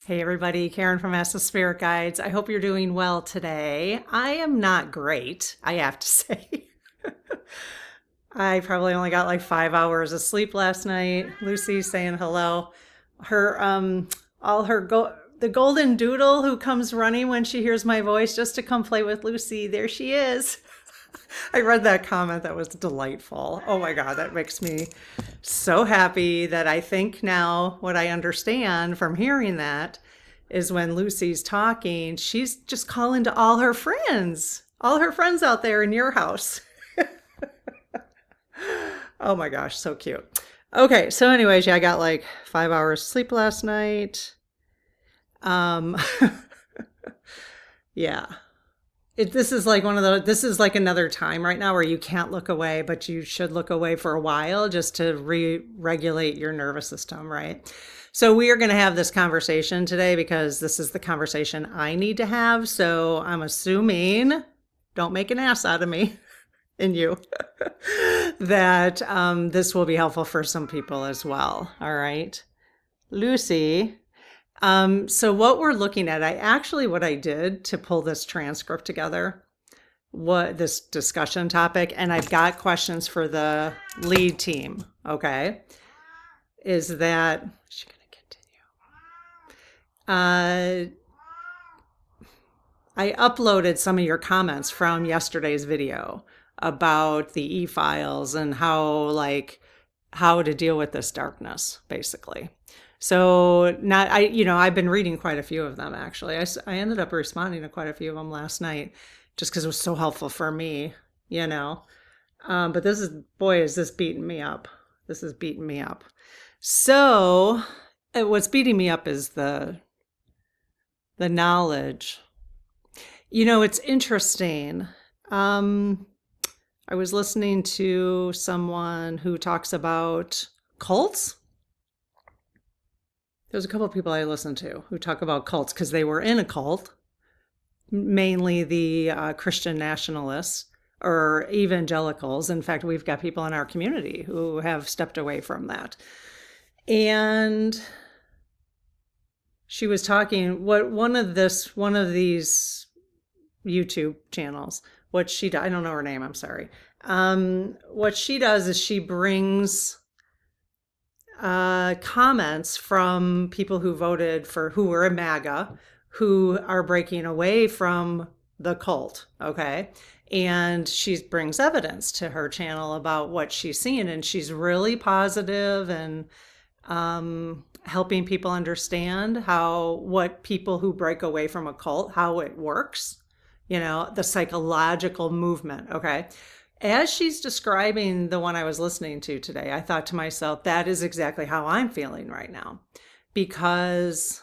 Hey everybody, Karen from Master Spirit Guides. I hope you're doing well today. I am not great, I have to say. I probably only got like 5 hours of sleep last night. Lucy's saying hello. Her all her the golden doodle who comes running when she hears my voice just to come play with Lucy. There she is. I read that comment. That was delightful. Oh my God, that makes me so happy that I think now what I understand from hearing that is when Lucy's talking, she's just calling to all her friends out there in your house. Oh my gosh, so cute. Okay, so anyways, yeah, I got like 5 hours sleep last night. Um, yeah. This is like this is like another time right now where you can't look away, but you should look away for a while just to re-regulate your nervous system, right? So we are going to have this conversation today because this is the conversation I need to have. So I'm assuming, don't make an ass out of me and you, that this will be helpful for some people as well. All right. Lucy. So what we're looking at, what I did to pull this transcript together, what this discussion topic, and I've got questions for the lead team, okay, is that, is she going to continue? I uploaded some of your comments from yesterday's video about the e-files and how to deal with this darkness, basically. So I've been reading quite a few of them actually. I ended up responding to quite a few of them last night just because it was so helpful for me, But is this beating me up. This is beating me up. So what's beating me up is the knowledge. It's interesting. I was listening to someone who talks about cults. There's a couple of people I listen to who talk about cults because they were in a cult, mainly the Christian nationalists or evangelicals. In fact, we've got people in our community who have stepped away from that. And she was talking, one of these YouTube channels, I don't know her name, I'm sorry. What she does is she brings comments from people who were in MAGA, who are breaking away from the cult, okay? And she brings evidence to her channel about what she's seeing, and she's really positive and helping people understand what people who break away from a cult, how it works, the psychological movement, okay? As she's describing the one I was listening to today, I thought to myself, that is exactly how I'm feeling right now. Because,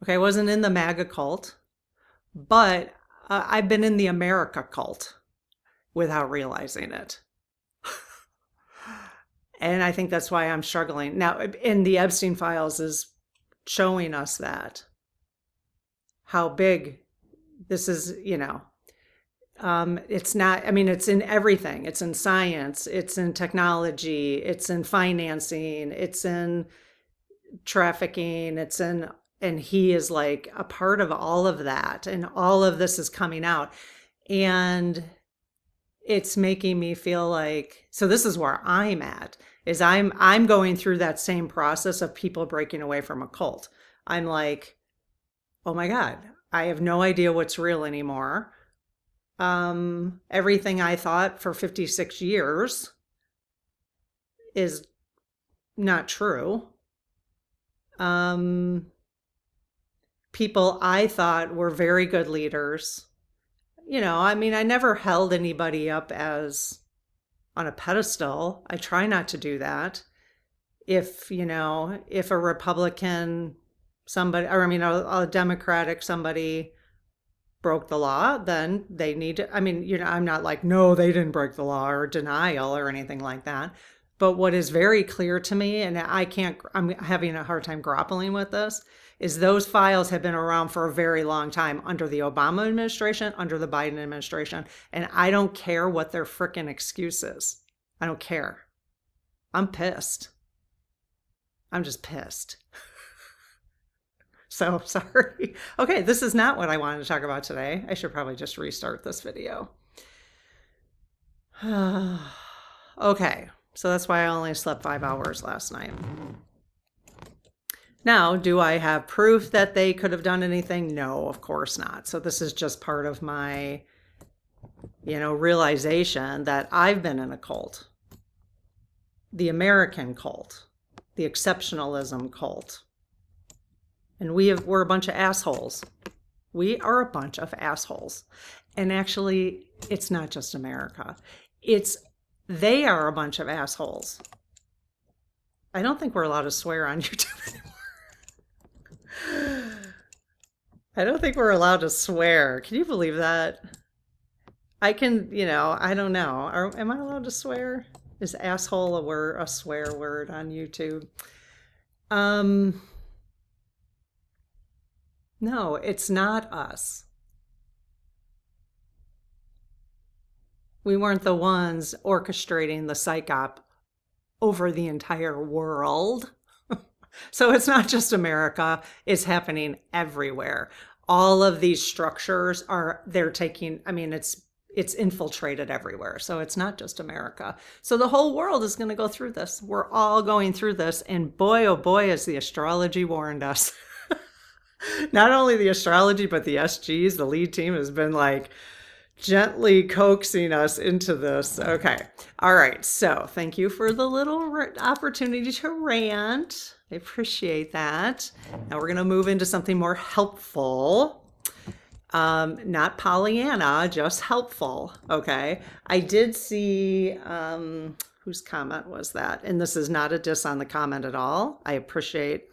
I wasn't in the MAGA cult, but I've been in the America cult without realizing it. And I think that's why I'm struggling. Now, in the Epstein files is showing us that, how big this is, it's not, it's in everything. It's in science, it's in technology, it's in financing, it's in trafficking, and he is like a part of all of that. And all of this is coming out. And it's making me feel like, so this is where I'm at, is I'm going through that same process of people breaking away from a cult. I'm like, oh my God, I have no idea what's real anymore. Everything I thought for 56 years is not true. People I thought were very good leaders. I never held anybody up as on a pedestal. I try not to do that. If a Republican a Democratic somebody broke the law, then they need to, I'm not like, no, they didn't break the law or denial or anything like that. But what is very clear to me, and I'm having a hard time grappling with this, is those files have been around for a very long time under the Obama administration, under the Biden administration. And I don't care what their frickin' excuse is. I don't care. I'm pissed. I'm just pissed. So sorry. Okay, this is not what I wanted to talk about today. I should probably just restart this video. Okay, so that's why I only slept 5 hours last night. Now, do I have proof that they could have done anything? No, of course not. So this is just part of my, realization that I've been in a cult. The American cult, the exceptionalism cult. And we're a bunch of assholes. We are a bunch of assholes. And actually, it's not just America. They are a bunch of assholes. I don't think we're allowed to swear on YouTube anymore. I don't think we're allowed to swear. Can you believe that? I can, I don't know. Am I allowed to swear? Is asshole a swear word on YouTube? No, it's not us. We weren't the ones orchestrating the psych op over the entire world. So it's not just America, it's happening everywhere. All of these structures it's infiltrated everywhere. So it's not just America. So the whole world is going to go through this. We're all going through this. And boy, oh boy, has the astrology warned us. Not only the astrology, but the SGs, the lead team has been like gently coaxing us into this. Okay. All right. So thank you for the little opportunity to rant. I appreciate that. Now we're going to move into something more helpful. Not Pollyanna, just helpful. Okay. I did see, whose comment was that? And this is not a diss on the comment at all. I appreciate,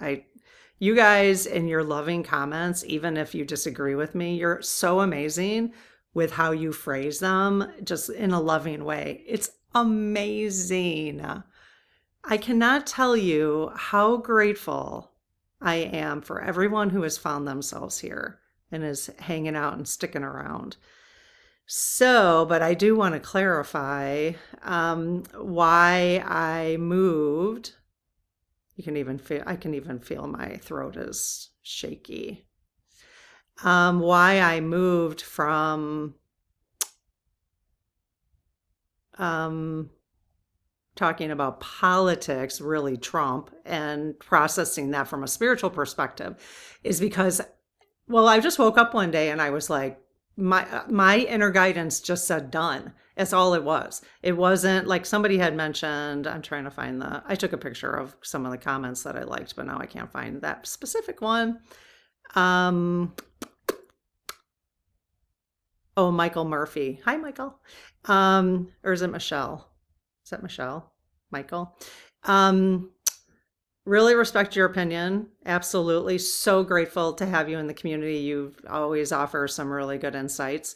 you guys and your loving comments, even if you disagree with me, you're so amazing with how you phrase them, just in a loving way. It's amazing. I cannot tell you how grateful I am for everyone who has found themselves here and is hanging out and sticking around. So, but I do want to clarify why I moved. I can even feel my throat is shaky. Why I moved from talking about politics, really Trump, and processing that from a spiritual perspective is because, well, I just woke up one day and I was like, my inner guidance just said done. That's all it was. It wasn't like somebody had mentioned, I'm trying to find I took a picture of some of the comments that I liked, but now I can't find that specific one. Oh, Michael Murphy. Hi, Michael. Or is it Michelle? Is that Michelle? Michael? Really respect your opinion. Absolutely. So grateful to have you in the community. You always offer some really good insights.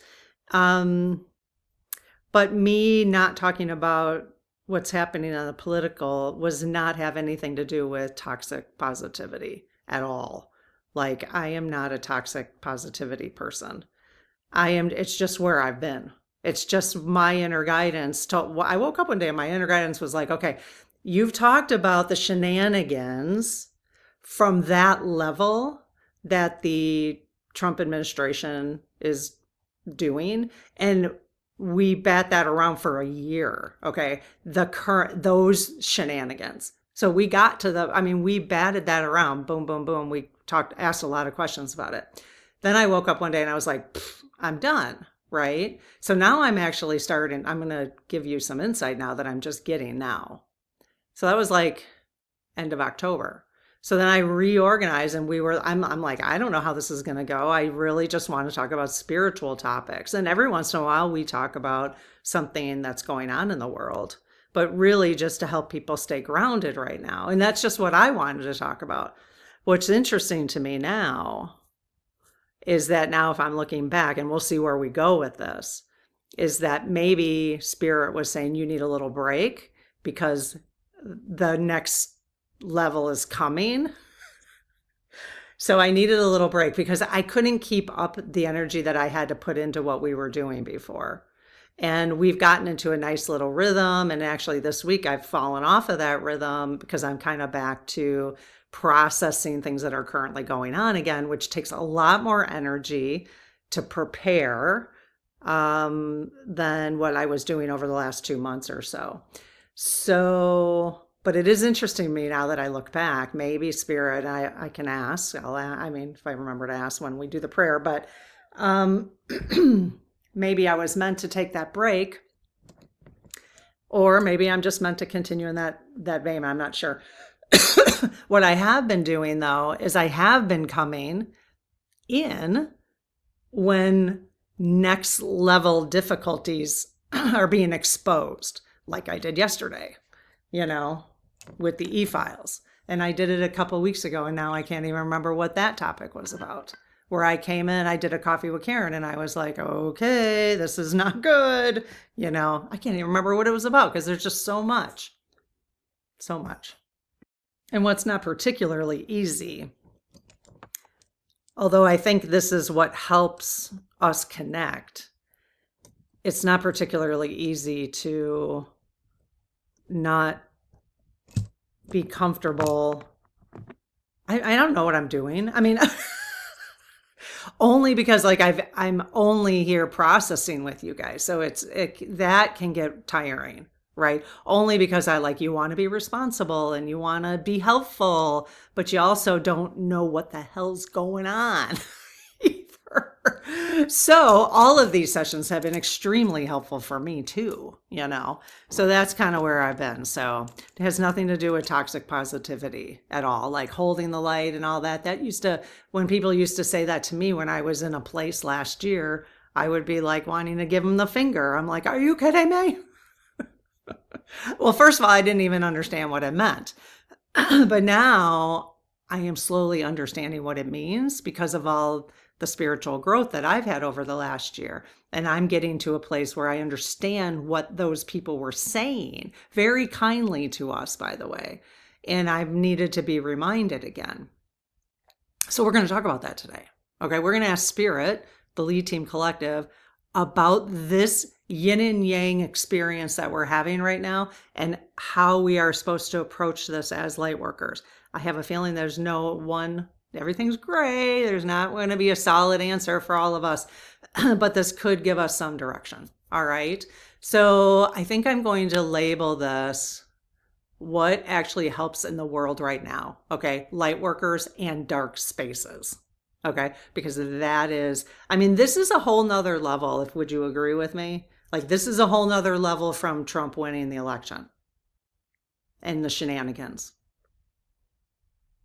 But me not talking about what's happening on the political was not have anything to do with toxic positivity at all. Like, I am not a toxic positivity person. It's just where I've been. It's just my inner guidance. I woke up one day and my inner guidance was like, okay, you've talked about the shenanigans from that level that the Trump administration is doing. And we bat that around for a year. Okay. Those shenanigans. So we got to we batted that around. Boom, boom, boom. We asked a lot of questions about it. Then I woke up one day and I was like, I'm done. Right. So now I'm actually I'm going to give you some insight now that I'm just getting now. So that was like end of October. So then I reorganized and I'm like, I don't know how this is going to go. I really just want to talk about spiritual topics. And every once in a while we talk about something that's going on in the world, but really just to help people stay grounded right now. And that's just what I wanted to talk about. What's interesting to me now is that now if I'm looking back, and we'll see where we go with this, is that maybe Spirit was saying you need a little break because the next level is coming. So I needed a little break because I couldn't keep up the energy that I had to put into what we were doing before. And we've gotten into a nice little rhythm. And actually this week I've fallen off of that rhythm because I'm kind of back to processing things that are currently going on again, which takes a lot more energy to prepare than what I was doing over the last 2 months or so. So, but it is interesting to me now that I look back. Maybe Spirit, I can ask. I mean, if I remember to ask when we do the prayer, but maybe I was meant to take that break, or maybe I'm just meant to continue in that vein. I'm not sure. What I have been doing though is I have been coming in when next level difficulties are being exposed, like I did yesterday, with the e-files. And I did it a couple weeks ago, and now I can't even remember what that topic was about. Where I came in, I did a coffee with Karen, and I was like, okay, this is not good. I can't even remember what it was about because there's just so much. So much. And what's not particularly easy, although I think this is what helps us connect, it's not particularly easy to not be comfortable. I don't know what I'm doing. I mean, only because I'm only here processing with you guys. So that can get tiring, right? Only because you want to be responsible and you want to be helpful, but you also don't know what the hell's going on either. So all of these sessions have been extremely helpful for me too, so that's kind of where I've been. So it has nothing to do with toxic positivity at all, like holding the light and all that. When people used to say that to me when I was in a place last year, I would be like wanting to give them the finger. I'm like, are you kidding me? Well, first of all, I didn't even understand what it meant. But now I am slowly understanding what it means because of all the spiritual growth that I've had over the last year. And I'm getting to a place where I understand what those people were saying very kindly to us, by the way. And I've needed to be reminded again. So we're going to talk about that today. Okay. We're going to ask Spirit, the Lead Team Collective, about this yin and yang experience that we're having right now and how we are supposed to approach this as light workers. I have a feeling there's no one, everything's gray. There's not going to be a solid answer for all of us, but this could give us some direction. All right. So I think I'm going to label this what actually helps in the world right now. Okay. Light workers and dark spaces. Okay. Because this is a whole nother level. Would you agree with me? This is a whole nother level from Trump winning the election and the shenanigans.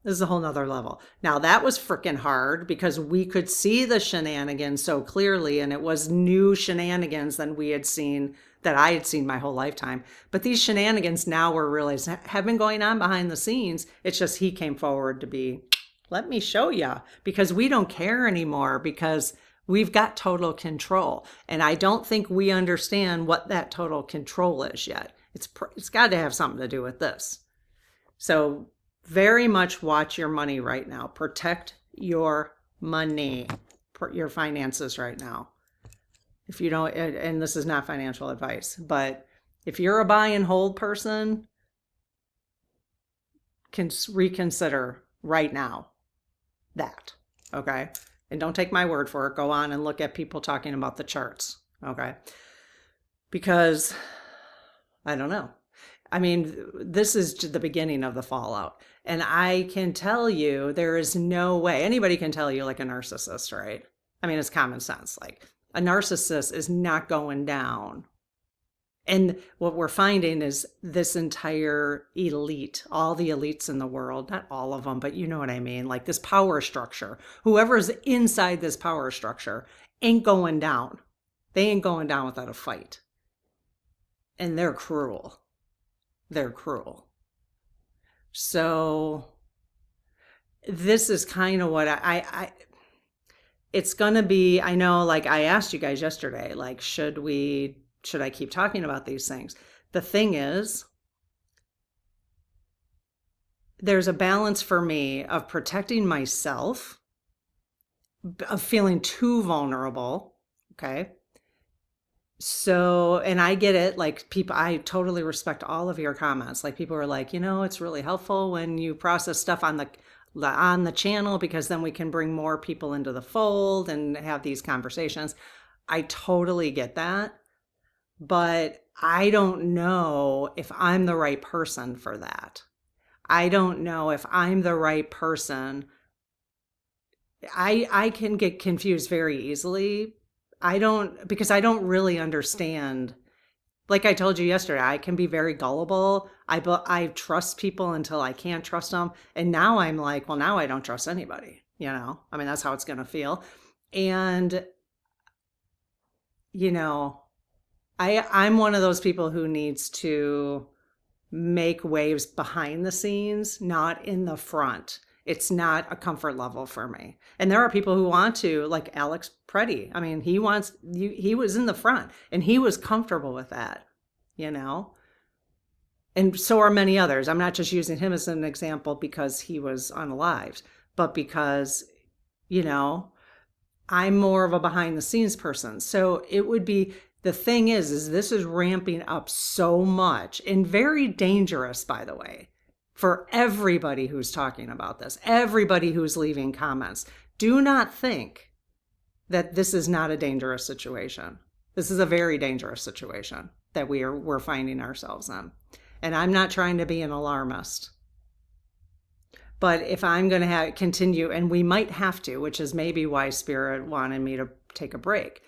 This is a whole nother level. Now that was freaking hard because we could see the shenanigans so clearly, and it was new shenanigans than I had seen my whole lifetime. But these shenanigans now we're realizing have been going on behind the scenes. It's just he came forward to be, let me show you, because we don't care anymore because we've got total control. And I don't think we understand what that total control is yet. It's got to have something to do with this. So very much watch your money right now. Protect your money, your finances right now. If you don't, and this is not financial advice, but if you're a buy and hold person, can reconsider right now that, okay? And don't take my word for it. Go on and look at people talking about the charts, okay? Because I don't know. This is the beginning of the fallout. And I can tell you, there is no way, anybody can tell you like a narcissist, right? It's common sense. Like a narcissist is not going down. And what we're finding is this entire elite, all the elites in the world, not all of them, but you know what I mean? Like this power structure, whoever's inside this power structure ain't going down. They ain't going down without a fight. And they're cruel. They're cruel. So this is kind of what it's going to be. I know, like I asked you guys yesterday, like, should I keep talking about these things? The thing is, there's a balance for me of protecting myself, of feeling too vulnerable, okay? So, and I get it. Like people, I totally respect all of your comments. Like people are like, it's really helpful when you process stuff on the channel because then we can bring more people into the fold and have these conversations. I totally get that, but I don't know if I'm the right person for that. I don't know if I'm the right person. I can get confused very easily. Because I don't really understand. Like I told you yesterday, I can be very gullible. I trust people until I can't trust them. And now I'm like, well, now I don't trust anybody, I mean, that's how it's going to feel. And, you know, I'm one of those people who needs to make waves behind the scenes, not in the front. It's not a comfort level for me. And there are people who want to, like Alex Preddy. I mean, he was in the front and he was comfortable with that, And so are many others. I'm not just using him as an example because he was unalived, but because, I'm more of a behind the scenes person. So it would be, the thing is this is ramping up so much and very dangerous, by the way, for everybody who's talking about this, everybody who's leaving comments. Do not think that this is not a dangerous situation. This is a very dangerous situation that we're finding ourselves in. And I'm not trying to be an alarmist. But if I'm going to continue, and we might have to, which is maybe why Spirit wanted me to take a break.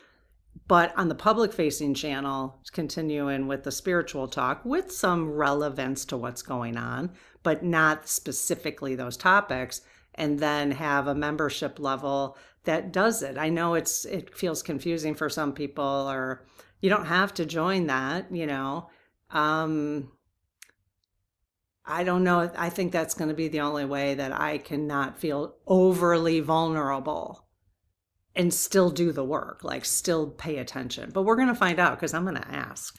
But on the public facing channel, continuing with the spiritual talk with some relevance to what's going on, but not specifically those topics, and then have a membership level that does it. I know it feels confusing for some people, or you don't have to join that, I don't know. I think that's going to be the only way that I cannot feel overly vulnerable and still do the work, like still pay attention. But we're going to find out because I'm going to ask.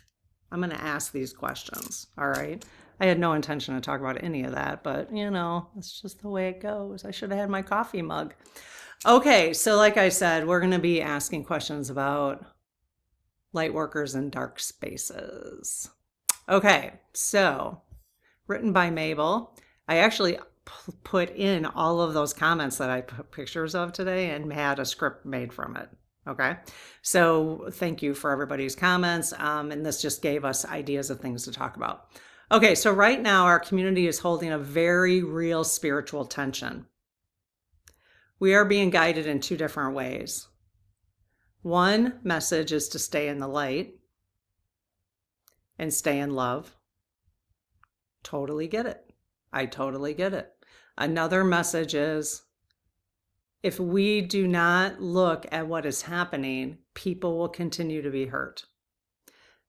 I'm going to ask these questions. All right. I had no intention to talk about any of that, but it's just the way it goes. I should have had my coffee mug. Okay. So like I said, we're going to be asking questions about light workers and dark spaces. Okay. So written by Mabel. I actually put in all of those comments that I put pictures of today and had a script made from it. Okay. So thank you for everybody's comments. And this just gave us ideas of things to talk about. Okay. So right now our community is holding a very real spiritual tension. We are being guided in two different ways. One message is to stay in the light and stay in love. Totally get it. I totally get it. Another message is, if we do not look at what is happening, people will continue to be hurt.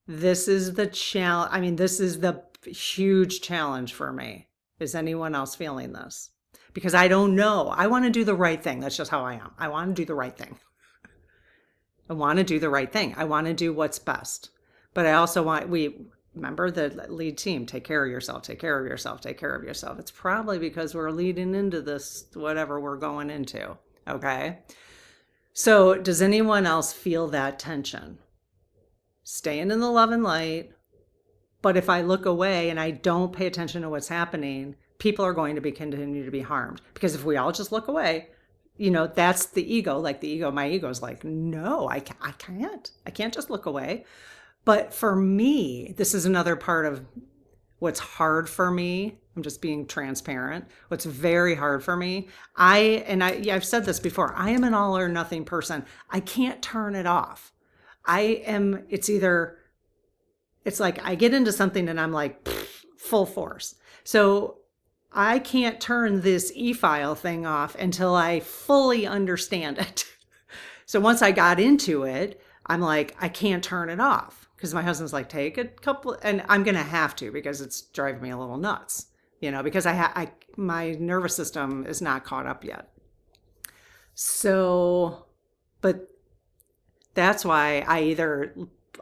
This is the challenge. I mean, this is the huge challenge for me. Is anyone else feeling this? Because I don't know. I want to do the right thing. That's just how I am. I want to do the right thing. I want to do the right thing. I want to do what's best. But I also remember the lead team, take care of yourself, take care of yourself, take care of yourself. It's probably because we're leading into this, whatever we're going into. Okay. So does anyone else feel that tension? Staying in the love and light. But if I look away and I don't pay attention to what's happening, people are going to continue to be harmed. Because if we all just look away, that's the ego. Like my ego is like, no, I can't just look away. But for me, this is another part of what's hard for me. I'm just being transparent. What's very hard for me. I've said this before. I am an all or nothing person. I can't turn it off. It's like I get into something and I'm like full force. So I can't turn this e-file thing off until I fully understand it. So once I got into it, I'm like, I can't turn it off. Because my husband's like, take a couple, and I'm going to have to because it's driving me a little nuts, because my nervous system is not caught up yet. So, but that's why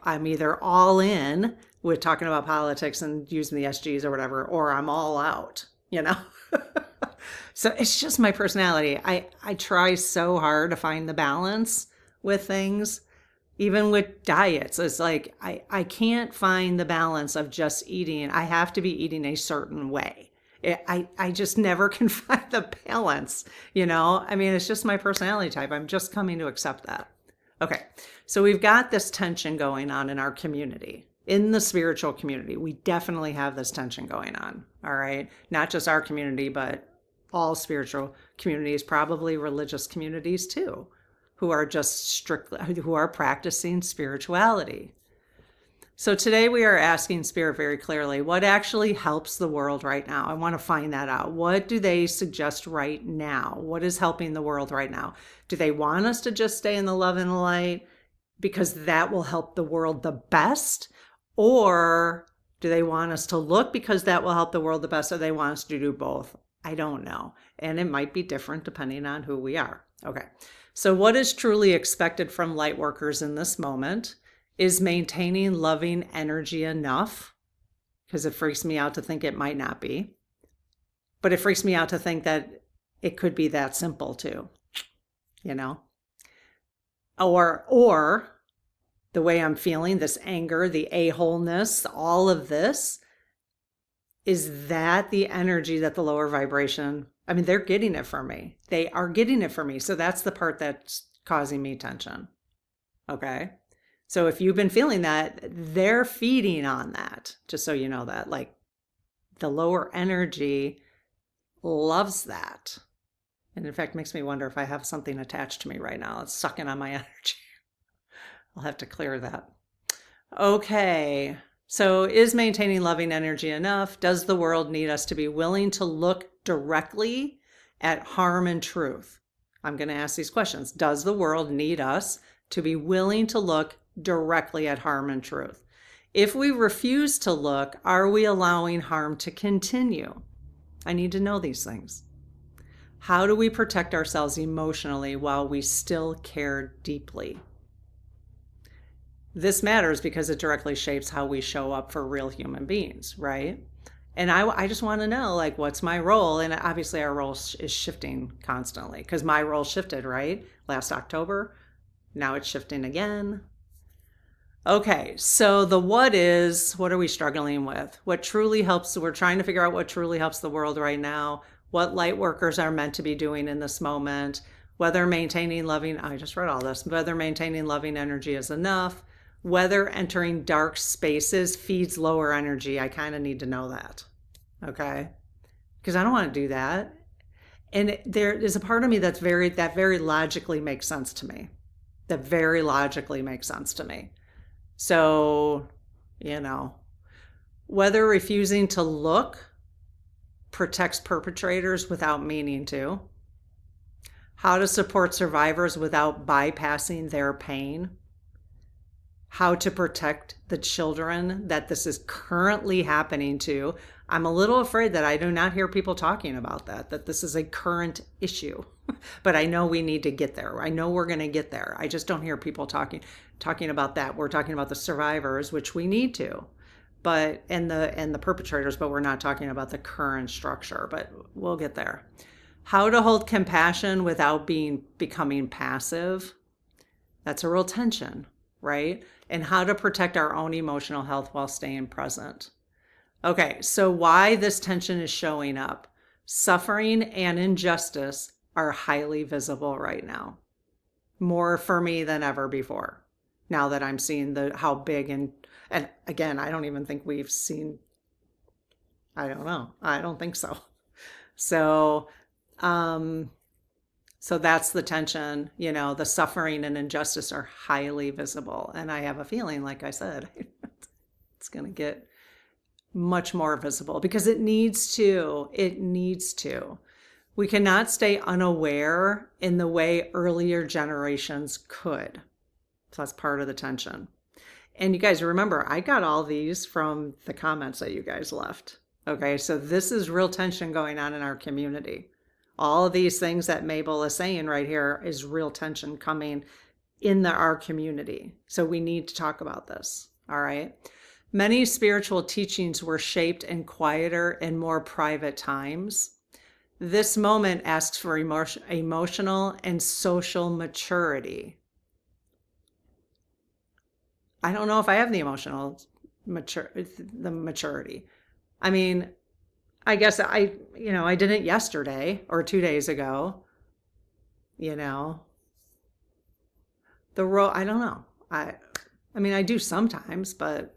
I'm either all in with talking about politics and using the SGs or whatever, or I'm all out, So it's just my personality. I try so hard to find the balance with things. Even with diets, it's like I can't find the balance of just eating. I have to be eating a certain way. I just never can find the balance, you know? I mean, it's just my personality type. I'm just coming to accept that. Okay, so we've got this tension going on in our community. In the spiritual community, we definitely have this tension going on, all right? Not just our community, but all spiritual communities, probably religious communities too, who are just strictly, who are practicing spirituality. So today we are asking Spirit very clearly, what actually helps the world right now? I want to find that out. What do they suggest right now? What is helping the world right now? Do they want us to just stay in the love and the light because that will help the world the best? Or do they want us to look because that will help the world the best? Or they want us to do both? I don't know. And it might be different depending on who we are. Okay. So what is truly expected from light workers in this moment is maintaining loving energy enough, because it freaks me out to think it might not be, but it freaks me out to think that it could be that simple too, you know? Or the way I'm feeling, this anger, the a-holeness, all of this, is that the energy that the lower vibration, I mean, they're getting it from me. They are getting it from me. So that's the part that's causing me tension. Okay. So if you've been feeling that, they're feeding on that, just so you know that. Like the lower energy loves that. And in fact, makes me wonder if I have something attached to me right now. It's sucking on my energy. I'll have to clear that. Okay. So is maintaining loving energy enough? Does the world need us to be willing to look directly at harm and truth? I'm going to ask these questions. Does the world need us to be willing to look directly at harm and truth? If we refuse to look, are we allowing harm to continue? I need to know these things. How do we protect ourselves emotionally while we still care deeply? This matters because it directly shapes how we show up for real human beings, right? And I just want to know, like, what's my role? And obviously our role is shifting constantly because my role shifted, right? Last October. Now it's shifting again. Okay, so the what are we struggling with? What truly helps, we're trying to figure out what truly helps the world right now, what light workers are meant to be doing in this moment, whether maintaining loving, I just read all this, whether maintaining loving energy is enough, whether entering dark spaces feeds lower energy. I kind of need to know that, okay? Because I don't want to do that. And there is a part of me that very logically makes sense to me. That very logically makes sense to me. So, you know, whether refusing to look protects perpetrators without meaning to, how to support survivors without bypassing their pain, how to protect the children that this is currently happening to. I'm a little afraid that I do not hear people talking about that this is a current issue, but I know we need to get there. I know we're going to get there. I just don't hear people talking about that. We're talking about the survivors, which we need to, but, and the perpetrators, but we're not talking about the current structure, but we'll get there. How to hold compassion without becoming passive. That's a real tension, right? And how to protect our own emotional health while staying present. Okay, so why this tension is showing up. Suffering and injustice are highly visible right now. More for me than ever before. Now that I'm seeing how big and again, I don't even think we've seen, I don't know. I don't think so. So that's the tension, you know, the suffering and injustice are highly visible. And I have a feeling, like I said, it's going to get much more visible because it needs to. We cannot stay unaware in the way earlier generations could. So that's part of the tension. And you guys remember, I got all these from the comments that you guys left. Okay, so this is real tension going on in our community. All of these things that Mabel is saying right here is real tension coming in our community. So we need to talk about this, all right? Many spiritual teachings were shaped in quieter and more private times. This moment asks for emotional and social maturity. I don't know if I have the maturity. I mean, I guess I did it yesterday or 2 days ago, you know, the role, I don't know. I mean, I do sometimes, but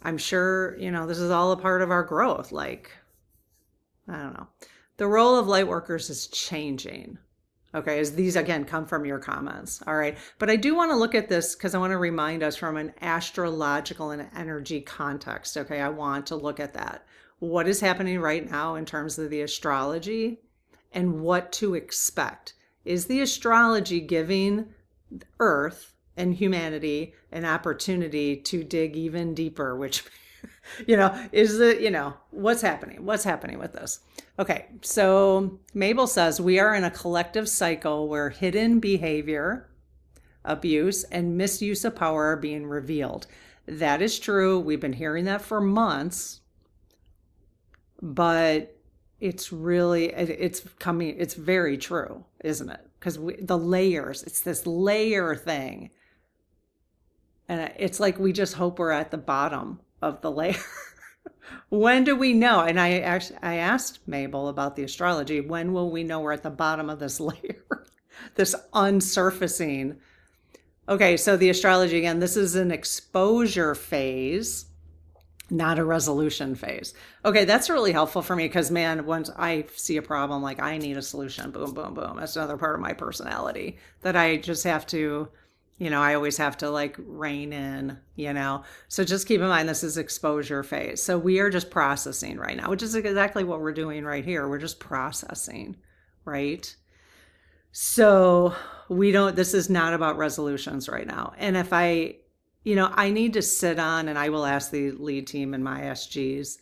I'm sure, this is all a part of our growth. Like, I don't know. The role of light workers is changing. Okay, as these again come from your comments. All right. But I do want to look at this because I want to remind us from an astrological and energy context. Okay, I want to look at that. What is happening right now in terms of the astrology and what to expect? Is the astrology giving Earth and humanity an opportunity to dig even deeper, which is it, what's happening? What's happening with this? Okay, so Mabel says we are in a collective cycle where hidden behavior, abuse, and misuse of power are being revealed. That is true. We've been hearing that for months, but it's coming, it's very true, isn't it? Because the layers, it's this layer thing. And it's like we just hope we're at the bottom of the layer. When do we know? And I asked Mabel about the astrology. When will we know we're at the bottom of this layer? This unsurfacing. Okay, so the astrology, again, this is an exposure phase, not a resolution phase. Okay, that's really helpful for me because, man, once I see a problem, like I need a solution, boom, boom, boom. That's another part of my personality that I just have to, I always have to like rein in, So just keep in mind, this is exposure phase. So we are just processing right now, which is exactly what we're doing right here. We're just processing, right? So this is not about resolutions right now. And if I need to sit on, and I will ask the lead team and my SGs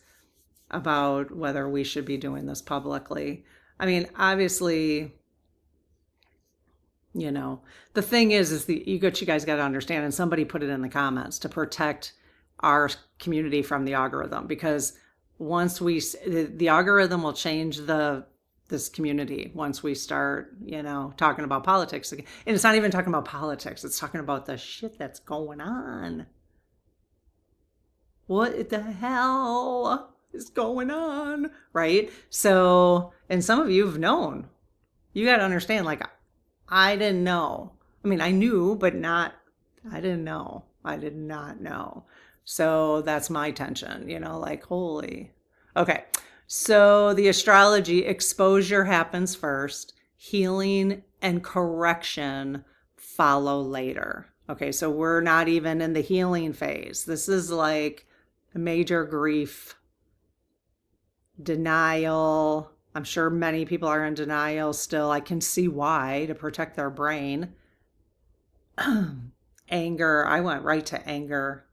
about whether we should be doing this publicly. I mean, obviously, the thing is you guys got to understand, and somebody put it in the comments, to protect our community from the algorithm, because once the algorithm will change this community once we start, talking about politics again. And it's not even talking about politics. It's talking about the shit that's going on. What the hell is going on? Right? So, and some of you have known. You got to understand, like, I didn't know. I mean, I knew, but I didn't know. I did not know. So that's my tension, like, holy. Okay. So the astrology exposure happens first, healing and correction follow later. Okay. So we're not even in the healing phase. This is like major grief, denial. I'm sure many people are in denial still. I can see why, to protect their brain. Anger. I went right to anger.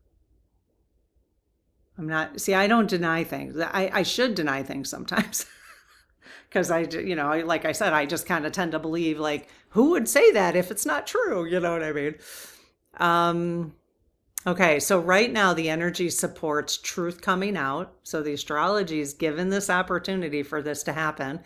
I don't deny things. I should deny things sometimes. Because like I said, I just kind of tend to believe, like, who would say that if it's not true? You know what I mean? Okay, so right now the energy supports truth coming out. So the astrology is given this opportunity for this to happen.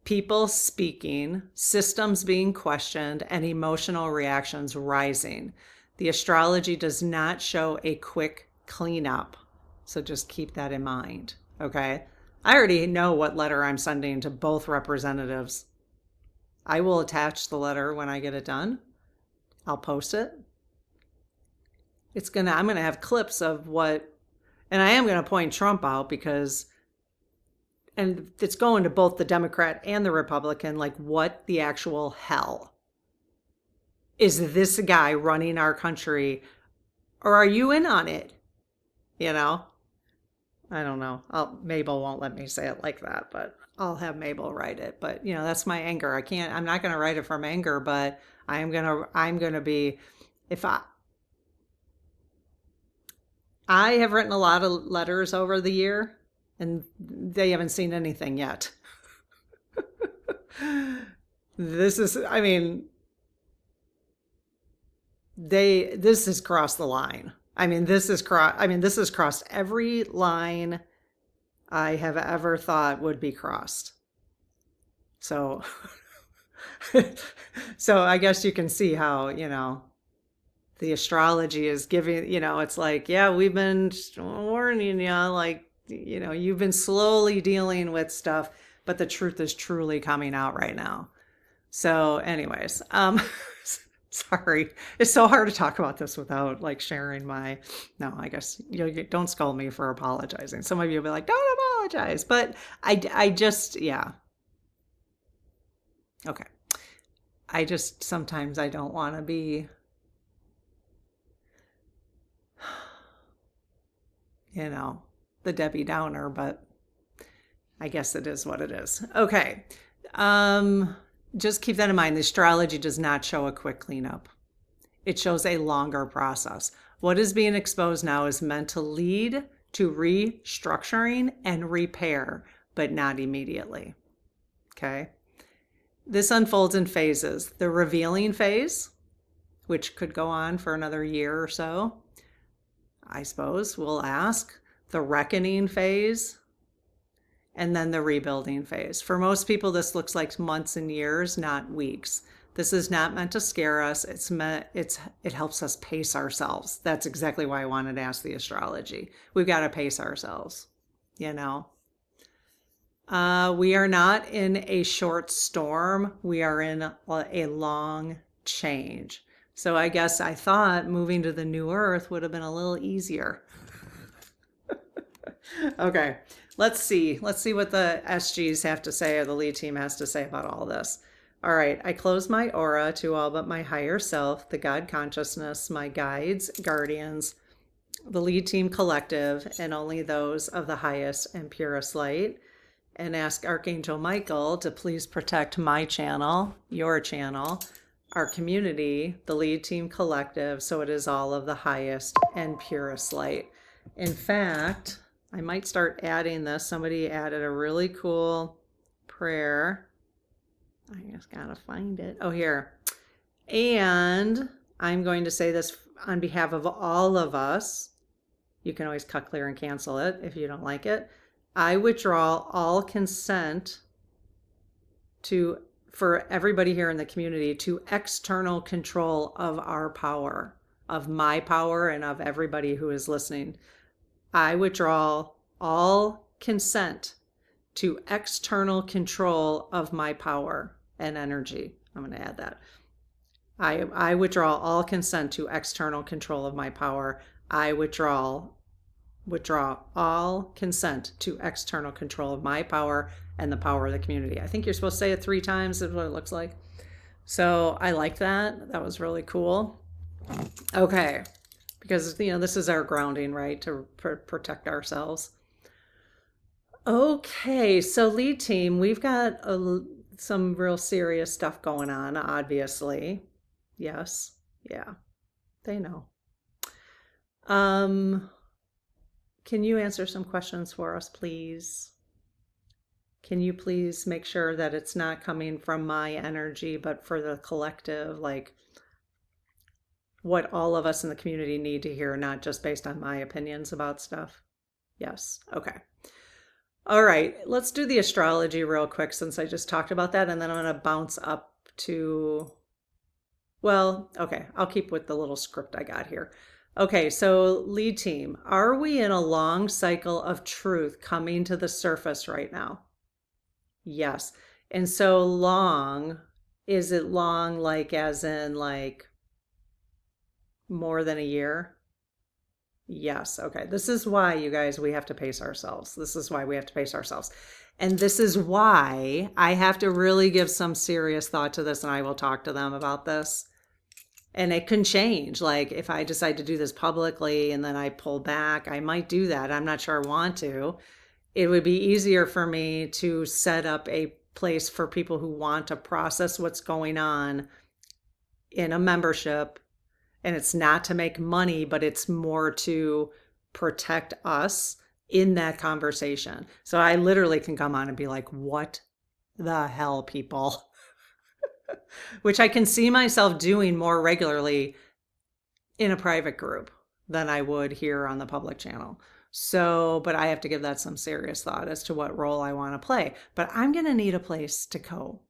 People speaking, systems being questioned, and emotional reactions rising. The astrology does not show a quick cleanup. So just keep that in mind, okay? I already know what letter I'm sending to both representatives. I will attach the letter when I get it done. I'll post it. I'm going to have clips of and I am going to point Trump out and it's going to both the Democrat and the Republican, like, what the actual hell is this guy running our country, or are you in on it? I don't know. Mabel won't let me say it like that, but I'll have Mabel write it. But that's my anger. I'm not going to write it from anger, but I'm going to be, I have written a lot of letters over the year, and they haven't seen anything yet. This has crossed the line. This has crossed every line I have ever thought would be crossed. So, so I guess you can see how, the astrology is giving, it's like, yeah, we've been warning you, like, you've been slowly dealing with stuff, but the truth is truly coming out right now. So anyways, sorry. It's so hard to talk about this without like sharing no, I guess don't scold me for apologizing. Some of you will be like, don't apologize. But I just, yeah. Okay. Sometimes I don't want to be, the Debbie Downer, but I guess it is what it is. Okay. Just keep that in mind. The astrology does not show a quick cleanup. It shows a longer process. What is being exposed now is meant to lead to restructuring and repair, but not immediately. Okay. This unfolds in phases. The revealing phase, which could go on for another year or so, I suppose we'll ask. The reckoning phase, and then the rebuilding phase. For most people, this looks like months and years, not weeks. This is not meant to scare us. It helps us pace ourselves. That's exactly why I wanted to ask the astrology. We've got to pace ourselves, We are not in a short storm. We are in a long change. So I guess I thought moving to the new earth would have been a little easier. Okay, let's see what the SGs have to say, or the lead team has to say about all this. All right, I close my aura to all but my higher self, the God consciousness, my guides, guardians, the lead team collective, and only those of the highest and purest light, and ask Archangel Michael to please protect my channel, your channel, our community, the lead team collective, so it is all of the highest and purest light. In fact, I might start adding this. Somebody added a really cool prayer. I just gotta find it. Oh, here. And I'm going to say this on behalf of all of us. You can always cut, clear, and cancel it if you don't like it. I withdraw all consent for everybody here in the community to external control of our power, of my power, and of everybody who is listening. I withdraw all consent to external control of my power and energy. I'm going to add that. I withdraw all consent to external control of my power. I withdraw all consent to external control of my power and the power of the community. I think you're supposed to say it 3 times, is what it looks like. So I like that. That was really cool. Okay. Because, this is our grounding, right? To protect ourselves. Okay, so lead team, we've got some real serious stuff going on, obviously. Yes, yeah, they know. Can you answer some questions for us, please? Can you please make sure that it's not coming from my energy, but for the collective, like what all of us in the community need to hear, not just based on my opinions about stuff? Yes. Okay. All right. Let's do the astrology real quick since I just talked about that. And then I'm going to bounce up to, okay, I'll keep with the little script I got here. Okay. So lead team, are we in a long cycle of truth coming to the surface right now? Yes. And so long, is it long like as in like more than a year? Yes. Okay. This is why, you guys, we have to pace ourselves. This is why we have to pace ourselves. And this is why I have to really give some serious thought to this, and I will talk to them about this. And it can change. Like if I decide to do this publicly and then I pull back, I might do that. I'm not sure I want to. It would be easier for me to set up a place for people who want to process what's going on in a membership. And it's not to make money, but it's more to protect us in that conversation. So I literally can come on and be like, what the hell, people? Which I can see myself doing more regularly in a private group than I would here on the public channel. So, but I have to give that some serious thought as to what role I want to play. But I'm going to need a place to go.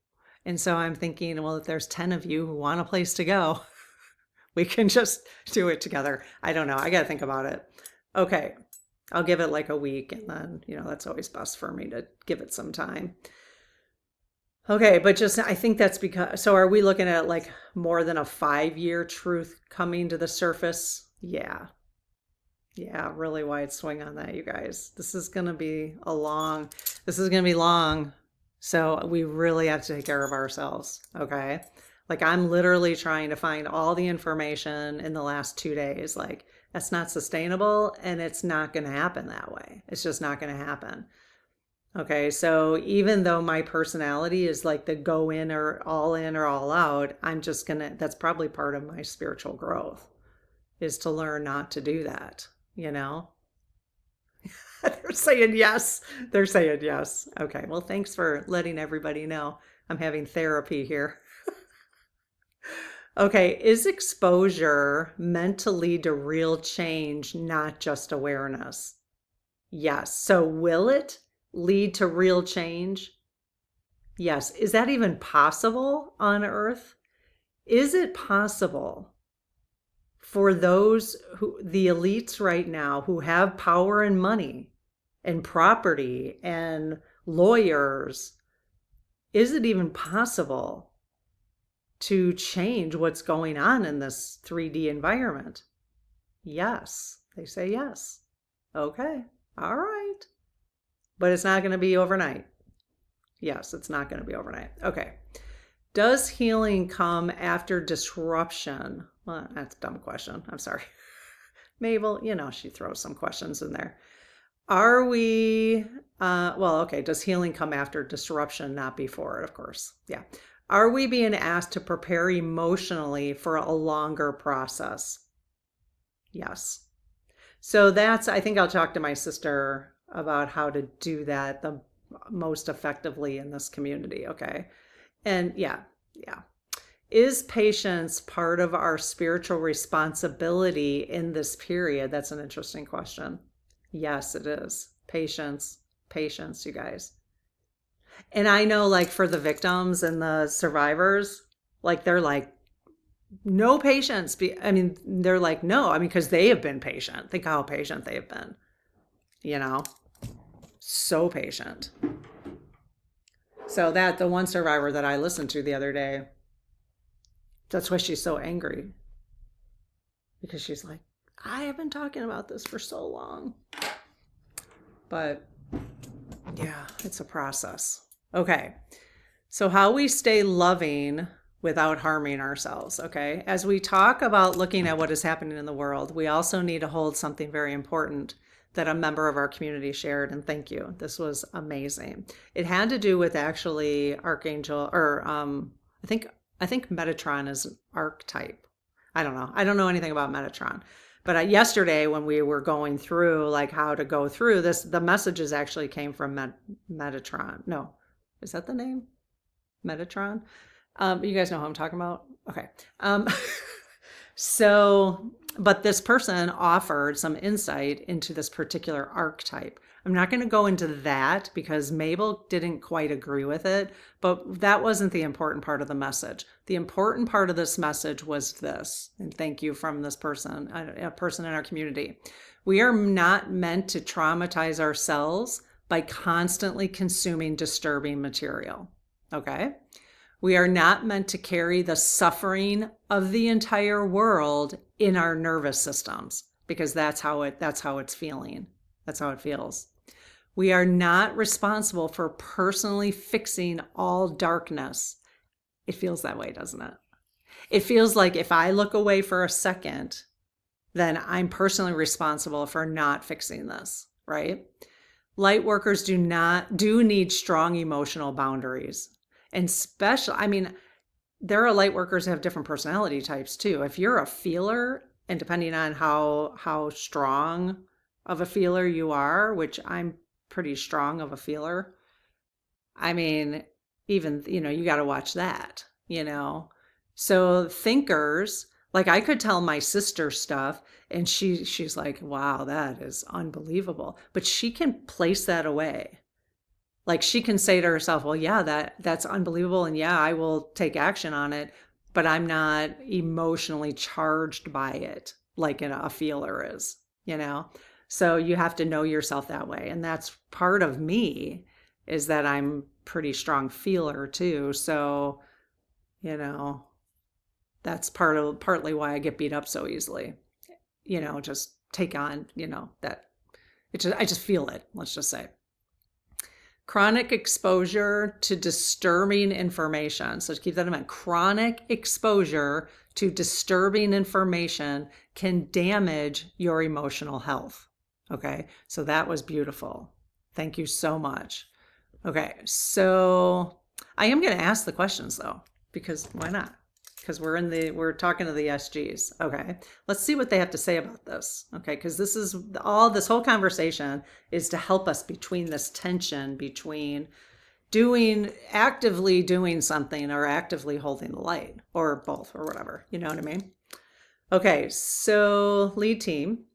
And so I'm thinking, well, if there's 10 of you who want a place to go, We can just do it together. I don't know. I got to think about it. Okay. I'll give it like a week, and then, that's always best for me to give it some time. Okay, but just I think that's because, so are we looking at like more than a 5-year truth coming to the surface? Yeah. Yeah, really wide swing on that, you guys. This is going to be long. So we really have to take care of ourselves, okay? Like I'm literally trying to find all the information in the last 2 days. Like that's not sustainable, and it's not going to happen that way. It's just not going to happen. Okay, so even though my personality is like the go in or all out, that's probably part of my spiritual growth, is to learn not to do that, They're saying yes. They're saying yes. Okay, well, thanks for letting everybody know. I'm having therapy here. Okay, is exposure meant to lead to real change, not just awareness? Yes. So will it lead to real change? Yes. Is that even possible on Earth? Is it possible for the elites right now who have power and money and property and lawyers, is it even possible to change what's going on in this 3D environment? Yes. They say yes. Okay. All right. But it's not going to be overnight. Yes, it's not going to be overnight. Okay. Does healing come after disruption? Well, that's a dumb question. I'm sorry. Mabel, she throws some questions in there. Are we, okay, does healing come after disruption, not before it, of course. Yeah. Are we being asked to prepare emotionally for a longer process? Yes. So I think I'll talk to my sister about how to do that the most effectively in this community, okay? And yeah. Is patience part of our spiritual responsibility in this period? That's an interesting question. Yes, it is. Patience, you guys. And I know, like, for the victims and the survivors, like, they're like, no patience. They're like, no, because they have been patient. Think how patient they have been, so patient. So the one survivor that I listened to the other day, that's why she's so angry. Because she's like, I have been talking about this for so long. But yeah, it's a process. Okay. So how we stay loving without harming ourselves, okay? As we talk about looking at what is happening in the world, we also need to hold something very important that a member of our community shared, and thank you. This was amazing. It had to do with actually Archangel, or I think Metatron is an archetype. I don't know. I don't know anything about Metatron. But yesterday when we were going through like how to go through this, the messages actually came from Metatron. No, is that the name? Metatron? You guys know who I'm talking about? Okay. But this person offered some insight into this particular archetype. I'm not going to go into that because Mabel didn't quite agree with it, but that wasn't the important part of the message. The important part of this message was this, and thank you from this person, a person in our community. We are not meant to traumatize ourselves by constantly consuming disturbing material, okay? We are not meant to carry the suffering of the entire world in our nervous systems because that's how it's feeling. That's how it feels. We are not responsible for personally fixing all darkness. It feels that way, doesn't it? It feels like if I look away for a second, then I'm personally responsible for not fixing this, right? Lightworkers do need strong emotional boundaries. And there are light workers who have different personality types too. If you're a feeler, and depending on how strong of a feeler you are, which I'm pretty strong of a feeler, even, you got to watch that, So thinkers, like I could tell my sister stuff and she's like, wow, that is unbelievable. But she can place that away. Like she can say to herself, well, yeah, that's unbelievable. And yeah, I will take action on it. but I'm not emotionally charged by it like a feeler is, you know? So you have to know yourself that way. And that's part of me, is that I'm pretty strong feeler too. So, you know, that's partly why I get beat up so easily. You know, just take on, you know, that I just feel it, let's just say. Chronic exposure to disturbing information. So keep that in mind. Chronic exposure to disturbing information can damage your emotional health. Okay, so that was beautiful. Thank you so much. Okay, so I am going to ask the questions though, because why not? Because we're talking to the SGs. Okay, let's see what they have to say about this. Okay, because this whole conversation is to help us between this tension between actively doing something or actively holding the light, or both, or whatever. You know what I mean? Okay, so lead team,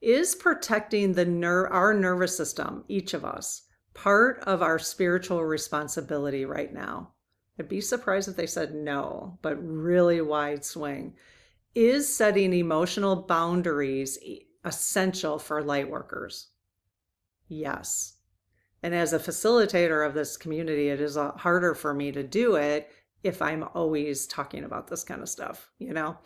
is protecting our nervous system, each of us, part of our spiritual responsibility right now? I'd be surprised if they said no, but really wide swing. Is setting emotional boundaries essential for light workers? Yes. And as a facilitator of this community, it is harder for me to do it if I'm always talking about this kind of stuff, you know?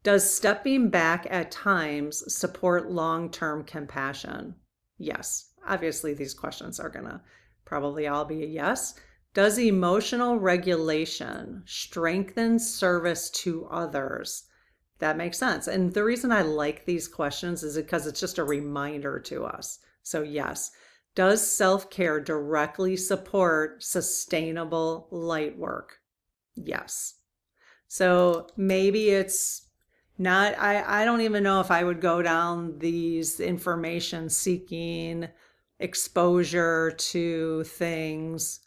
Does stepping back at times support long-term compassion? Yes. Obviously, these questions are going to probably all be a yes. Does emotional regulation strengthen service to others? That makes sense. And the reason I like these questions is because it's just a reminder to us. So yes. Does self-care directly support sustainable light work? Yes. So maybe it's not, I don't even know if I would go down these information seeking exposure to things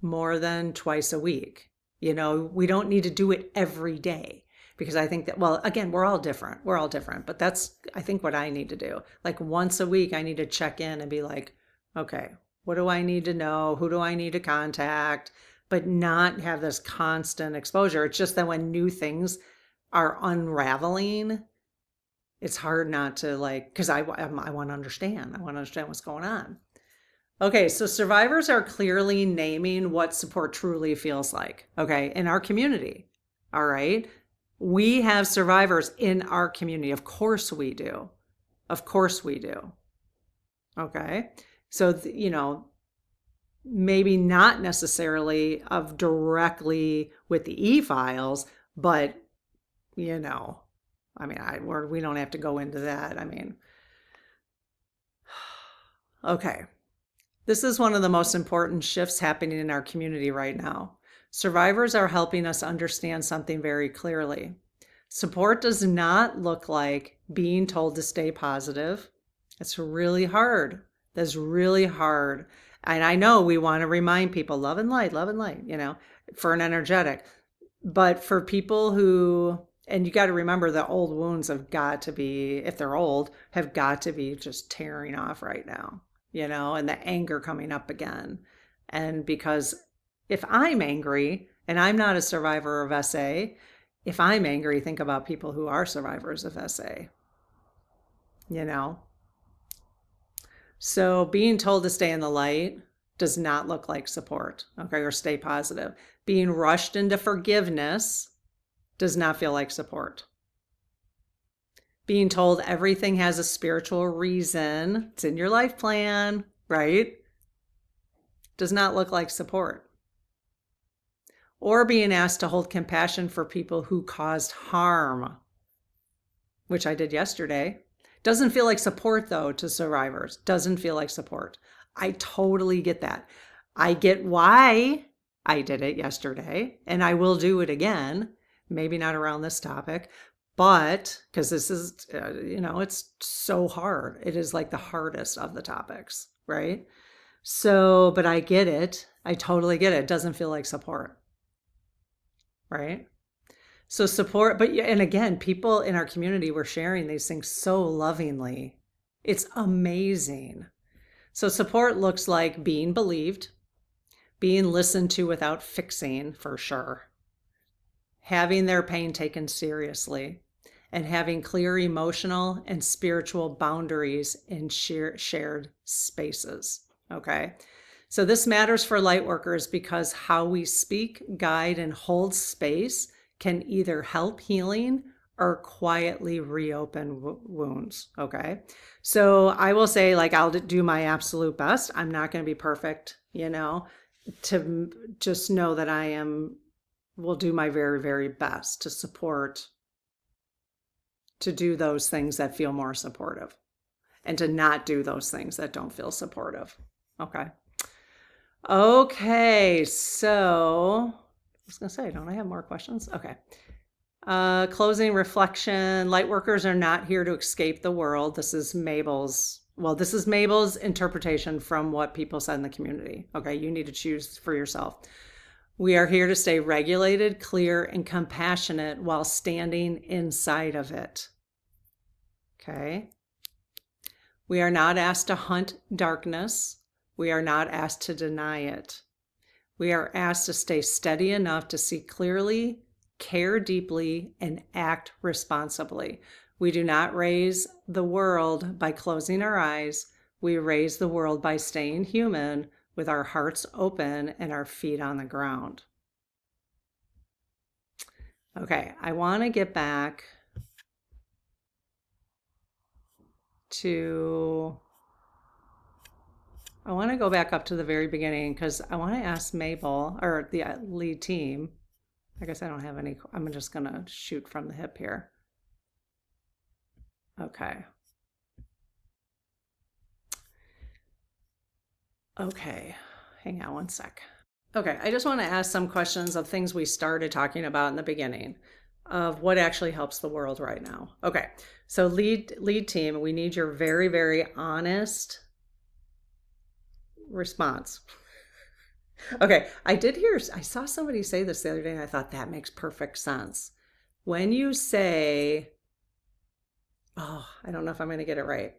more than twice a week. You know, we don't need to do it every day, because I think that, well, again, we're all different. We're all different, but that's, I think, what I need to do. Like once a week, I need to check in and be like, okay, what do I need to know? Who do I need to contact? But not have this constant exposure. It's just that when new things are unraveling, it's hard not to, like, because I want to understand. I want to understand what's going on. Okay, so survivors are clearly naming what support truly feels like, okay, in our community. All right. We have survivors in our community. Of course we do. Of course we do. Okay. So, you know, maybe not necessarily of directly with the e-files, but, you know, I mean, we don't have to go into that. I mean, okay. This is one of the most important shifts happening in our community right now. Survivors are helping us understand something very clearly. Support does not look like being told to stay positive. It's really hard. That's really hard. And I know we want to remind people, love and light, you know, for an energetic. But for people who, and you got to remember the old wounds have got to be, if they're old, have got to be just tearing off right now, you know, and the anger coming up again. And because if I'm angry and I'm not a survivor of SA, if I'm angry, think about people who are survivors of SA, you know. So being told to stay in the light does not look like support, okay, or stay positive. Being rushed into forgiveness does not feel like support. Being told everything has a spiritual reason, it's in your life plan, right? Does not look like support. Or being asked to hold compassion for people who caused harm, which I did yesterday. Doesn't feel like support, though, to survivors. Doesn't feel like support. I totally get that. I get why I did it yesterday, and I will do it again. Maybe not around this topic, but because this is, you know, it's so hard. It is like the hardest of the topics, right? So, but I get it. I totally get it. It doesn't feel like support, right? So support, but and again, people in our community were sharing these things so lovingly. It's amazing. So support looks like being believed, being listened to without fixing, for sure. having their pain taken seriously, and having clear emotional and spiritual boundaries in shared spaces. Okay. So this matters for lightworkers because how we speak, guide, and hold space can either help healing or quietly reopen wounds. Okay. So I will say, like, I'll do my absolute best. I'm not going to be perfect, to just know that will do my very, very best to support, to do those things that feel more supportive and to not do those things that don't feel supportive. Okay. Okay. So I was going to say, don't I have more questions? Okay. Closing reflection. Lightworkers are not here to escape the world. This is Mabel's interpretation from what people said in the community. Okay. You need to choose for yourself. We are here to stay regulated, clear, and compassionate while standing inside of it. Okay. We are not asked to hunt darkness. We are not asked to deny it. We are asked to stay steady enough to see clearly, care deeply, and act responsibly. We do not raise the world by closing our eyes. We raise the world by staying human with our hearts open and our feet on the ground. Okay, I want to get back to, I want to go back up to the very beginning because I want to ask Mabel, or the lead team. I guess I don't have any, I'm just going to shoot from the hip here. Okay. Okay, hang on one sec. Okay, I just want to ask some questions of things we started talking about in the beginning of what actually helps the world right now. Okay, so lead team, we need your very, very honest response. Okay, I saw somebody say this the other day and I thought that makes perfect sense. When you say, oh, I don't know if I'm going to get it right.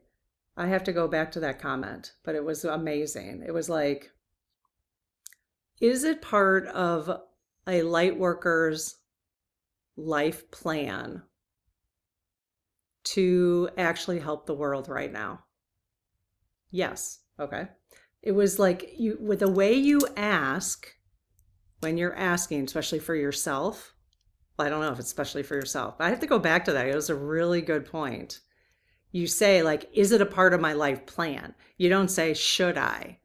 I have to go back to that comment, but it was amazing. It was like, is it part of a Lightworker's life plan to actually help the world right now? Yes. Okay. It was like with the way you ask, when you're asking, especially for yourself. Well, I don't know if it's especially for yourself, but I have to go back to that. It was a really good point. You say, like, is it a part of my life plan? You don't say, should I?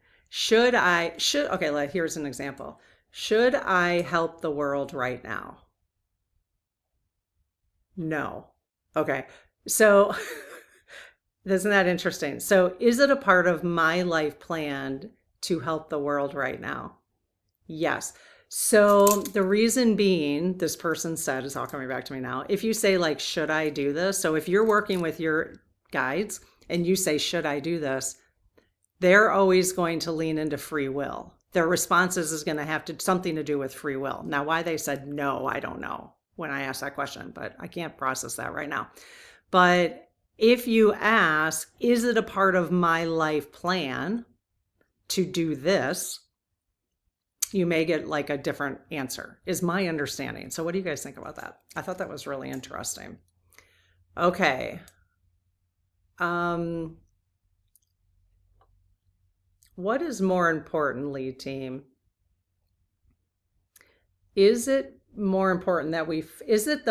Okay, like, here's an example. Should I help the world right now? No. Okay. So isn't that interesting? So is it a part of my life plan to help the world right now? Yes. So the reason being, this person said, is all coming back to me now. If you say, like, should I do this? So if you're working with your guides and you say, should I do this? They're always going to lean into free will. Their responses is going to have something to do with free will. Now, why they said no, I don't know when I asked that question, but I can't process that right now. But if you ask, is it a part of my life plan to do this? You may get like a different answer, is my understanding. So what do you guys think about that? I thought that was really interesting. Okay. What is more important, lead team? Is it more important that is it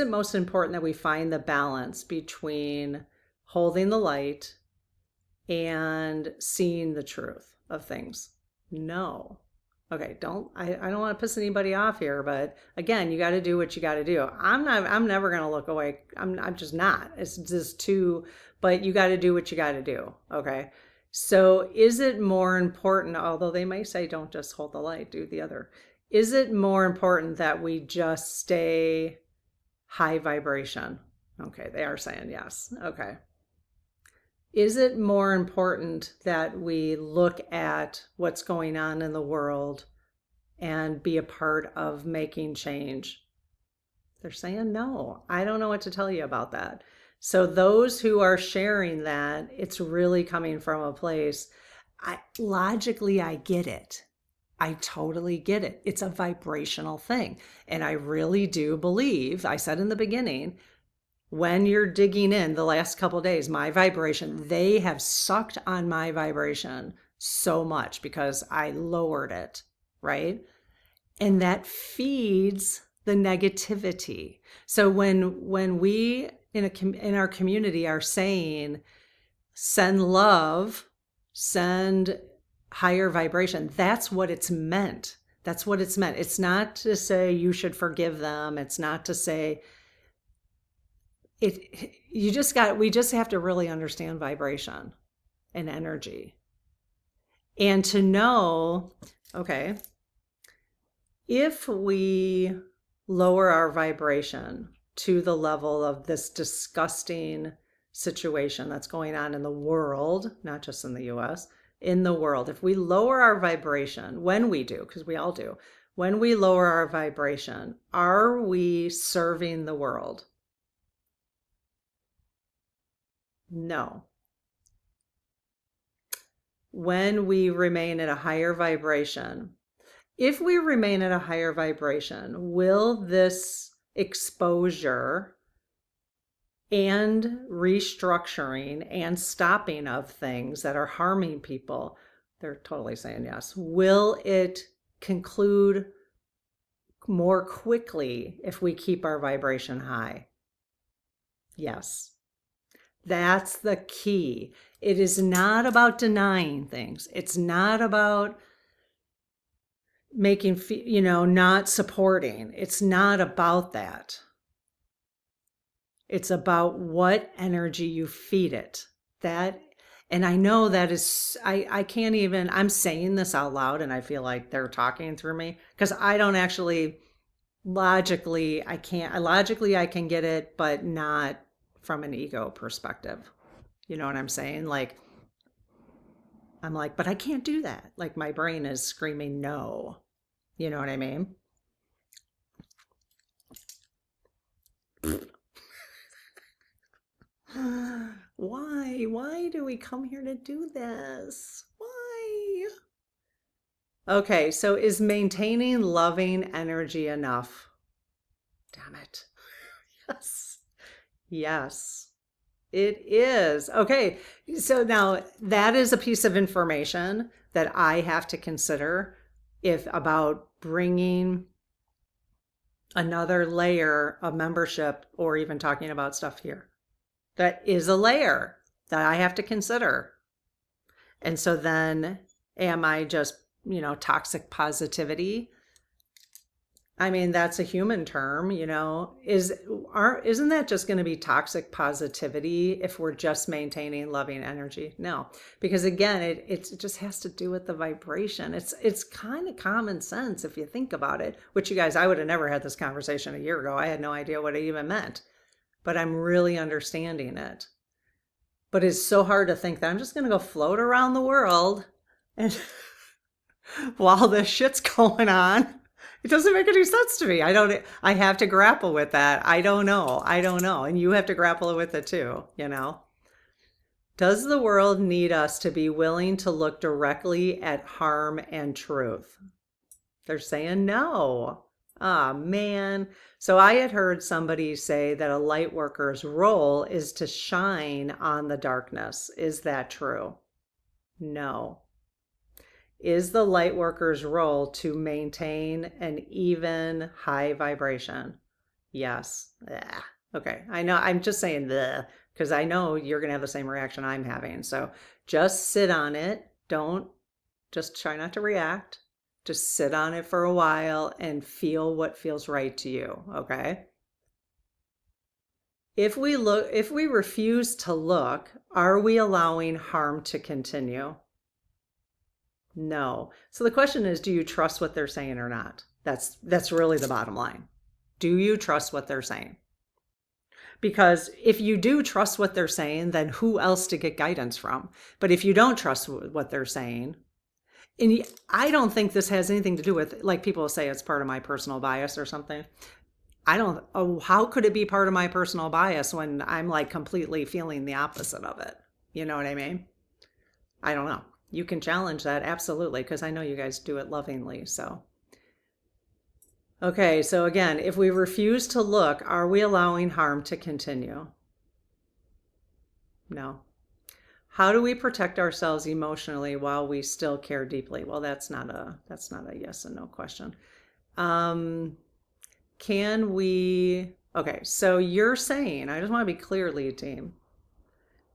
most important that we find the balance between holding the light and seeing the truth of things? No. Okay, I don't want to piss anybody off here, but again, you got to do what you got to do. I'm never going to look away. I'm just not. It's just too, but you got to do what you got to do. Okay. So is it more important, although they may say, don't just hold the light, do the other. Is it more important that we just stay high vibration? Okay. They are saying yes. Okay. Is it more important that we look at what's going on in the world and be a part of making change? They're saying no. I don't know what to tell you about that. So those who are sharing that, it's really coming from a place, logically, I get it. I totally get it. It's a vibrational thing. And I really do believe, I said in the beginning, when you're digging in the last couple of days, my vibration, they have sucked on my vibration so much because I lowered it, right? And that feeds the negativity. So when we in our community are saying, send love, send higher vibration, that's what it's meant. That's what it's meant. It's not to say you should forgive them. It's not to say it. We just have to really understand vibration and energy. And to know, okay, if we lower our vibration to the level of this disgusting situation that's going on in the world, not just in the US, in the world, if we lower our vibration, when we do, because we all do, when we lower our vibration, are we serving the world? No. When we remain at a higher vibration, if we remain at a higher vibration, will this exposure and restructuring and stopping of things that are harming people, they're totally saying yes, will it conclude more quickly if we keep our vibration high? Yes. That's the key. It is not about denying things. It's not about making, not supporting. It's not about that. It's about what energy you feed it. And I know that is, I can't even, I'm saying this out loud and I feel like they're talking through me because I don't actually, logically I can get it, but not from an ego perspective. You know what I'm saying? Like, I'm like, but I can't do that. Like my brain is screaming no. You know what I mean? Why do we come here to do this? Why? Okay, so is maintaining loving energy enough? Damn it. Yes. Yes, it is. Okay, so now that is a piece of information that I have to consider if about bringing another layer of membership or even talking about stuff here. That is a layer that I have to consider. And so then am I just, toxic positivity? I mean, that's a human term, isn't that just going to be toxic positivity if we're just maintaining loving energy? No, because again, it just has to do with the vibration. It's kind of common sense if you think about it, which you guys, I would have never had this conversation a year ago. I had no idea what it even meant, but I'm really understanding it. But it's so hard to think that I'm just going to go float around the world and while this shit's going on. It doesn't make any sense to me. I have to grapple with that. I don't know. And you have to grapple with it too, Does the world need us to be willing to look directly at harm and truth? They're saying no. Ah, man. So I had heard somebody say that a light worker's role is to shine on the darkness. Is that true? No. Is the light worker's role to maintain an even high vibration? Yes. Ugh. Okay. I know. I'm just saying the because I know you're going to have the same reaction I'm having. So just sit on it. Just try not to react. Just sit on it for a while and feel what feels right to you. Okay. If we refuse to look, are we allowing harm to continue? No. So the question is, do you trust what they're saying or not? That's really the bottom line. Do you trust what they're saying? Because if you do trust what they're saying, then who else to get guidance from? But if you don't trust what they're saying, and I don't think this has anything to do with, like people say it's part of my personal bias or something. How could it be part of my personal bias when I'm like completely feeling the opposite of it? You know what I mean? I don't know. You can challenge that, absolutely, because I know you guys do it lovingly. So, okay, so again, if we refuse to look, are we allowing harm to continue? No. How do we protect ourselves emotionally while we still care deeply? Well, that's not a yes and no question. Can we, okay, so you're saying, I just want to be clear, lead team,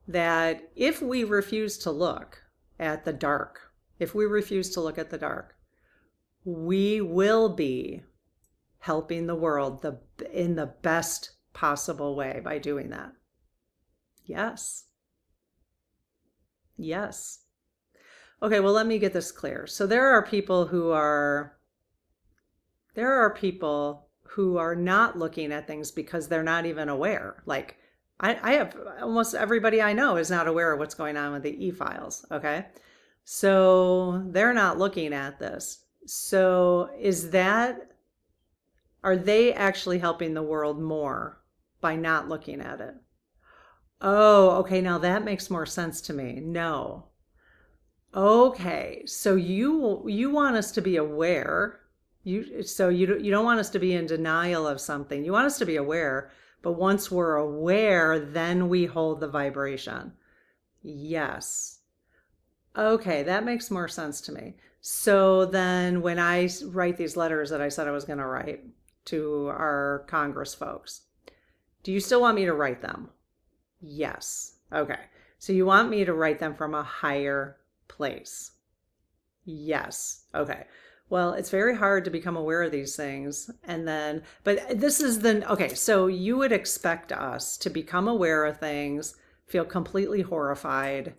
that if we refuse to look at the dark, if we refuse to look at the dark, we will be helping the world in the best possible way by doing that. Yes. Yes. Okay, well, let me get this clear. So there are people who are not looking at things because they're not even aware. Like I have almost everybody I know is not aware of what's going on with the e-files. Okay. So they're not looking at this. So are they actually helping the world more by not looking at it? Oh, okay. Now that makes more sense to me. No. Okay. So you want us to be aware. You don't want us to be in denial of something. You want us to be aware, but once we're aware, then we hold the vibration. Yes. Okay, that makes more sense to me. So then when I write these letters that I said I was going to write to our Congress folks, do you still want me to write them? Yes. Okay. So you want me to write them from a higher place? Yes. Okay. Well, it's very hard to become aware of these things. But this is okay, so you would expect us to become aware of things, feel completely horrified.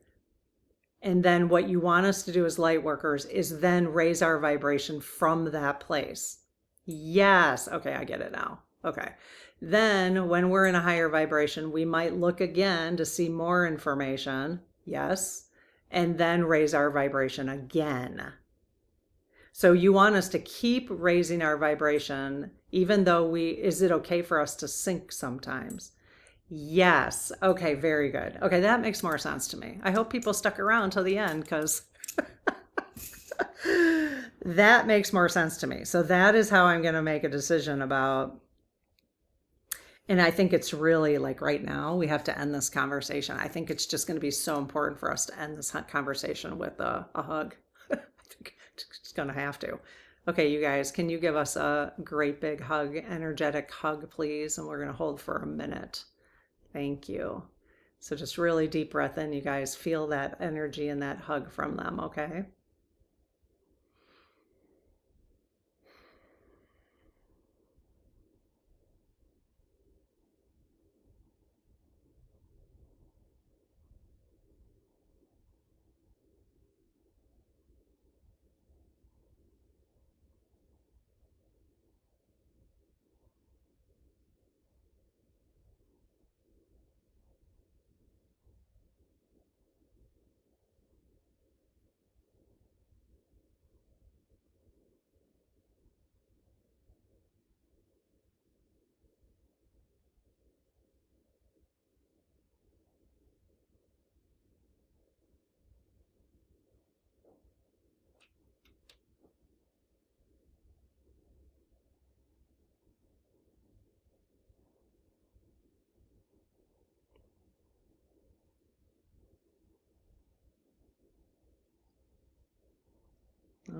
And then what you want us to do as light workers is then raise our vibration from that place. Yes. Okay, I get it now. Okay. Then when we're in a higher vibration, we might look again to see more information. Yes. And then raise our vibration again. So you want us to keep raising our vibration, even though is it okay for us to sink sometimes? Yes. Okay, very good. Okay, that makes more sense to me. I hope people stuck around till the end because that makes more sense to me. So that is how I'm going to make a decision about, and I think it's really like right now, we have to end this conversation. I think it's just going to be so important for us to end this conversation with a hug. I think it's going to have to. Okay, you guys, can you give us a great big hug, energetic hug, please? And we're going to hold for a minute. Thank you. So just really deep breath in, you guys. Feel that energy and that hug from them, okay?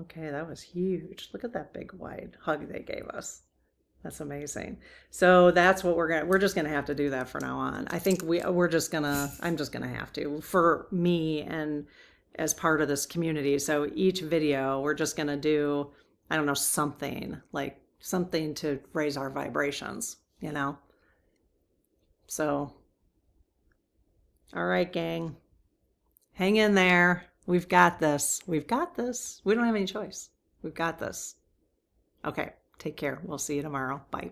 Okay, that was huge. Look at that big wide hug they gave us. That's amazing. So that's what we're just gonna have to do that from now on. I think I'm just gonna have to for me and as part of this community. So each video we're just gonna do, I don't know, something to raise our vibrations, you know? So, all right, gang, hang in there. We've got this. We've got this. We don't have any choice. We've got this. Okay, take care. We'll see you tomorrow. Bye.